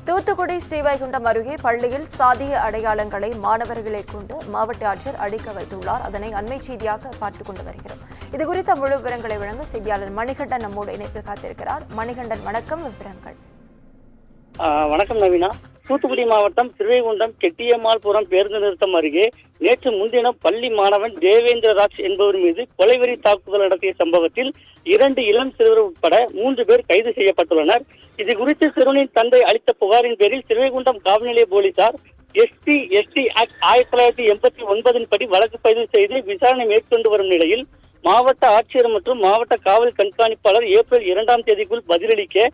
தூத்துக்குடி ஸ்ரீவைகுண்டம் அருகே பள்ளியில் சாதிய அடையாளங்களை மாணவர்களை கொண்டு மாவட்ட ஆட்சியர் அடிக்க வைத்துள்ளார். அதனை அண்மை செய்தியாக பார்த்துக் கொண்டு வருகிறோம். இதுகுறித்த முழு விவரங்களை வழங்க செய்தியாளர் மணிகண்டன் நம்மோடு இணைப்பில் காத்திருக்கிறார். மணிகண்டன், வணக்கம். விவரங்கள். வணக்கம் நவீனா. தூத்துக்குடி மாவட்டம் ஸ்ரீவைகுண்டம் கெட்டியம்மாள்புரம் பேருந்து நிறுத்தம் அருகே நேற்று முன்தினம் பள்ளி மாணவன் தேவேந்திரராஜ் என்பவர் மீது கொலைவெறி தாக்குதல் நடத்திய சம்பவத்தில் 2 இளம் சிறுவர் உட்பட 3 பேர் கைது செய்யப்பட்டுள்ளனர். இது குறித்து சிறுவனின் தந்தை அளித்த புகாரின் பேரில் ஸ்ரீவைகுண்டம் காவல் நிலைய போலீசார் SC ஆக்ட் 1989 படி வழக்கு பதிவு செய்து விசாரணை மேற்கொண்டு வரும் நிலையில் மாவட்ட ஆட்சியர் மற்றும் மாவட்ட காவல் கண்காணிப்பாளர் ஏப்ரல் 2ஆம் தேதிக்குள் பதிலளிக்க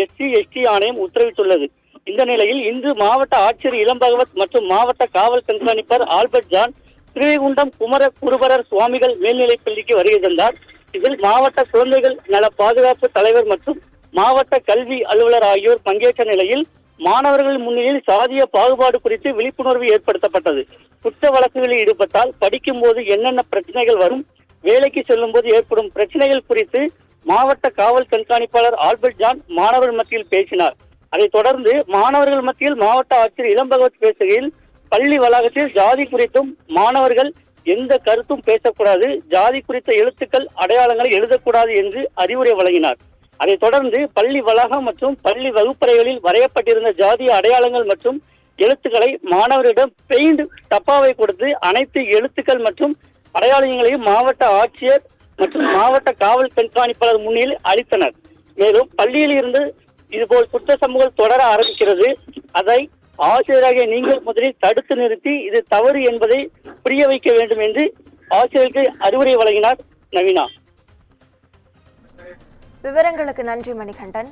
SC ஆணையம் உத்தரவிட்டுள்ளது. இந்த நிலையில் இன்று மாவட்ட ஆட்சியர் இளம்பகவத் மற்றும் மாவட்ட காவல் கண்காணிப்பாளர் ஆல்பர்ட் ஜான் ஸ்ரீவைகுண்டம் குமர குருபரர் சுவாமிகள் மேல்நிலைப் பள்ளிக்கு வருகை தந்தார். இதில் மாவட்ட குழந்தைகள் நல பாதுகாப்பு தலைவர் மற்றும் மாவட்ட கல்வி அலுவலர் ஆகியோர் பங்கேற்ற நிலையில் மாணவர்கள் முன்னிலையில் சாதிய பாகுபாடு குறித்து விழிப்புணர்வு ஏற்படுத்தப்பட்டது. குற்ற வழக்குகளில் ஈடுபட்டால் படிக்கும் போது என்னென்ன பிரச்சனைகள் வரும், வேலைக்கு செல்லும் போது ஏற்படும் பிரச்சனைகள் குறித்து மாவட்ட காவல் கண்காணிப்பாளர் ஆல்பர்ட் ஜான் மாணவர்கள் மத்தியில் பேசினார். அதைத் தொடர்ந்து மாணவர்கள் மத்தியில் மாவட்ட ஆட்சியர் இளம்பகவத் பேசுகையில் பள்ளி வளாகத்தில் ஜாதி குறித்தும் மாணவர்கள் எந்த கருத்தும் பேசக்கூடாது, ஜாதி குறித்த எழுத்துக்கள் அடையாளங்களை எழுதக்கூடாது என்று அறிவுரை வழங்கினார். அதைத் தொடர்ந்து பள்ளி வளாகம் மற்றும் பள்ளி வகுப்பறைகளில் வரையப்பட்டிருந்த ஜாதிய அடையாளங்கள் மற்றும் எழுத்துக்களை மாணவரிடம் பெயிண்ட் டப்பாவை கொடுத்து அனைத்து எழுத்துக்கள் மற்றும் அடையாளங்களையும் மாவட்ட ஆட்சியர் மற்றும் மாவட்ட காவல் கண்காணிப்பாளர் முன்னிலையில் அளித்தனர். மேலும் பள்ளியில் இருந்து இதுபோல் குற்ற சம்பவங்கள் தொடர ஆரம்பிக்கிறது. அதை ஆசிரியராகிய நீங்கள் முதலில் தடுத்து நிறுத்தி இது தவறு என்பதை புரிய வைக்க வேண்டும் என்று ஆசிரியருக்கு அறிவுரை வழங்கினார். நவீனா. விவரங்களுக்கு நன்றி மணிகண்டன்.